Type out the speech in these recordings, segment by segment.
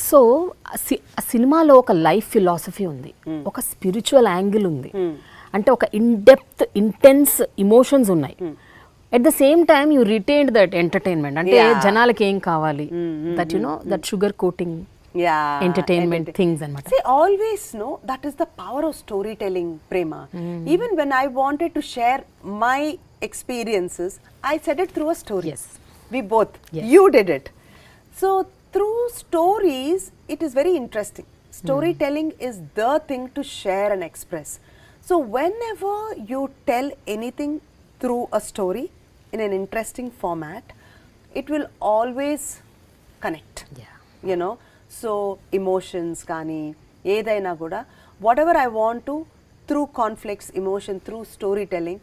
So సినిమాలో ఒక life philosophy ఉంది, ఒక స్పిరిచువల్ యాంగిల్ ఉంది, అంటే ఒక ఇన్డెప్త్ ఇంటెన్స్ ఇమోషన్స్ ఉన్నాయి. At the same time you retained that entertainment, అంటే జనాలకి ఏం కావాలి, that you know that sugar coating entertainment things and matter. See, always know that is the power of storytelling, Prema. Even when I wanted to share my experiences, I said it through a story. Yes. We both. Yes. You did it. So through stories, it is very interesting. Storytelling is the thing to share and express. So whenever you tell anything through a story in an interesting format, it will always connect. Yeah. You know, so emotions కానీ ఏదైనా కూడా whatever I want to through conflicts, emotion, through storytelling,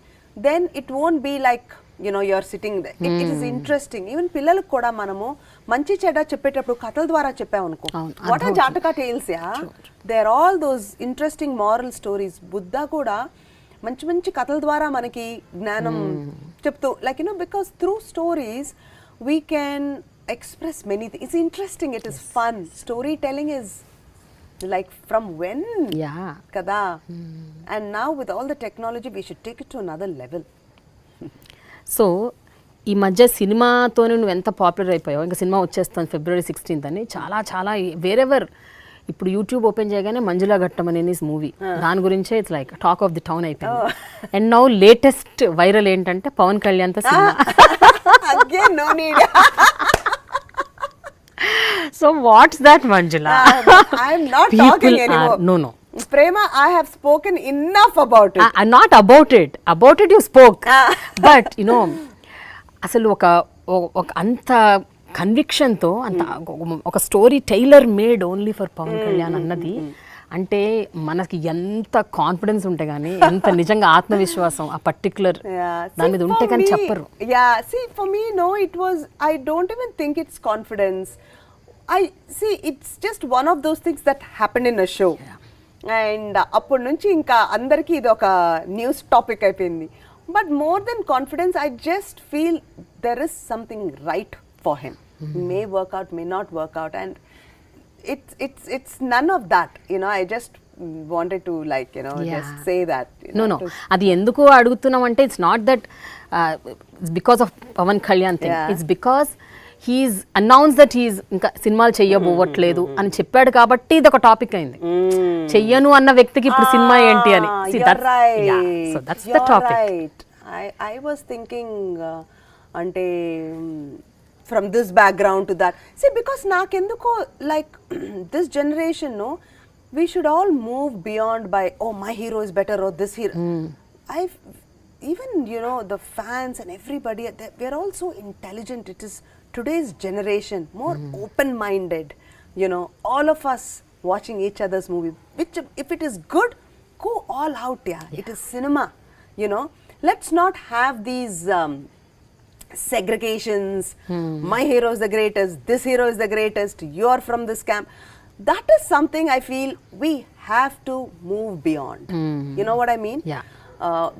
then it won't be like, you know, you're sitting there. It is interesting. Even పిల్లలకు కూడా మనము మంచి చెడ్డ చెప్పేటప్పుడు కథల ద్వారా చెప్పామనుకో, what are జాటకా tales, yeah? There are all those interesting moral stories. Buddha కూడా మంచి మంచి కథల ద్వారా మనకి జ్ఞానం చెప్తూ, like, you know, because through stories we can express many things. It's interesting, it is fun. Storytelling is like from when? Yeah. Kada. And now with all the technology, we should take it to another level. So ఈ మధ్య సినిమాతోనే నువ్వు ఎంత popular అయిపోయావు, ఇంకా cinema వచ్చేస్తాను February 16th అని, చాలా చాలా వేరెవర్ ఇప్పుడు యూట్యూబ్ ఓపెన్ చేయగానే మంజులా ఘట్టం అనే మూవీ, దాని గురించే it's like talk of the town అయిపోయింది. అండ్ నౌ లేటెస్ట్ వైరల్ ఏంటంటే పవన్ కళ్యాణ్ తో cinema. Again, no need. So what's that, Manjula? I'm not talking anymore. No. Prema, I have spoken enough about it. Not about it. About it you spoke. But, you know, అసలు ఒక అంత కన్విక్షన్తో అంత ఒక story tailor made only for Pavan Kalyan అన్నది, అంటే మనకి ఎంత కాన్ఫిడెన్స్ ఉంటే కానీ, ఎంత నిజంగా ఆత్మవిశ్వాసం ఆ పర్టికులర్ దాని మీద ఉంటే కానీ చెప్పరు. Yeah, see, for me, no, it was, I don't even think it's confidence. It's just one of those things that happened in a show. And అప్పటి నుంచి ఇంకా అందరికీ ఇది ఒక న్యూస్ టాపిక్ అయిపోయింది. But more than confidence, I just feel there is something right for him. May work out, may not work out, and it's none of that, you know. I just wanted to, like, you know, just say that, you know. No, అది ఎందుకు అడుగుతున్నాం అంటే it's not that because of Pavan Kalyan thing, it's because he's announce that he's ఇంకా సినిమాలు చెయ్యబోవట్లేదు అని చెప్పాడు కాబట్టి ఇది ఒక టాపిక్ అయింది. చెయ్యను అన్న వ్యక్తికి ఇప్పుడు సినిమా ఏంటి అని. So that's the topic. I was thinking అంటే from this background to that. See, because nakenduko, like, this generation, no, we should all move beyond by, oh, my hero is better, or this hero. Even, you know, the fans and everybody, we're all so intelligent. It is today's generation, more open-minded, you know, all of us watching each other's movie, which if it is good, go all out, yeah. It is cinema, you know. Let's not have these segregations. My hero is the greatest, this hero is the greatest, you're from this camp. That is something I feel we have to move beyond. You know what I mean? Yeah.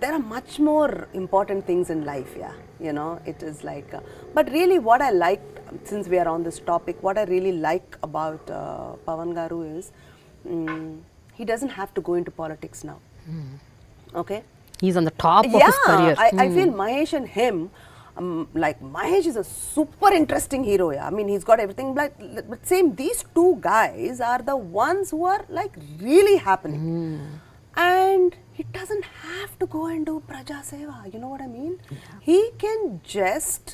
There are much more important things in life, yeah. You know, it is like, but really what I like, since we are on this topic, what I really like about Pawan Garu is, he doesn't have to go into politics now. Okay? He's on the top of his career. I feel Mahesh and him, like, Mahesh is a super interesting hero, yeah. I mean, he's got everything, but same, these two guys are the ones who are, like, really happening. And he doesn't have to go and do Praja Seva, you know what I mean? He can just,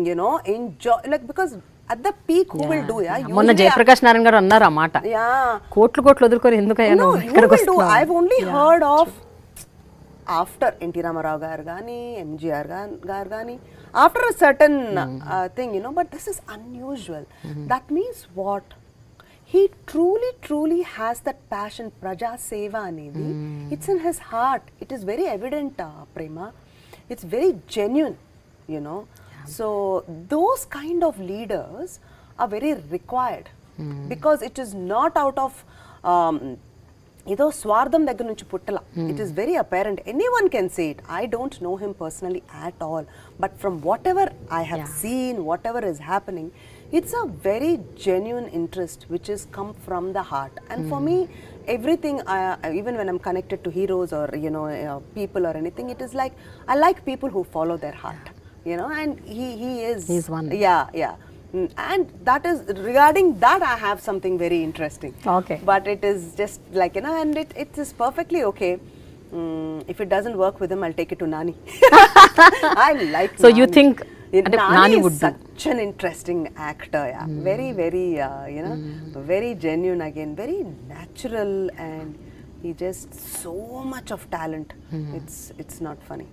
you know, enjoy, like, because at the peak, who will do, yeah? మొన్న జయప్రకాష్ నారాయణ గారు అన్నారు ఆ మాట, కోట్లు వదులుకొని ఎందుకయ్యా no, you will do. I've only heard of, after N.T. Ramarao garu gaani, MGR garu gaani, after a certain thing, you know, but this is unusual. That means what? He truly has that passion, Praja Seva anedi. It's in his heart. It is very evident, Prema. It's very genuine, you know. So those kind of leaders are very required, because it is not out of ఏదో స్వార్థం దగ్గర నుంచి పుట్టల. It is very apparent, anyone can say it. I don't know him personally at all, but from whatever I have seen, whatever is happening, it's a very genuine interest which is come from the heart. And for me, everything, even when I'm connected to heroes or people or anything, it is like I like people who follow their heart, and he is, He's one. yeah. And that is, regarding that, I have something very interesting. Okay. But it is just like, and it is perfectly okay. If it doesn't work with him, I'll take it to Nani. I like So you Nani. think Nani Nani is would do? such an interesting actor, yeah. Very, very, very genuine again, very natural, and he just so much of talent. It's not funny.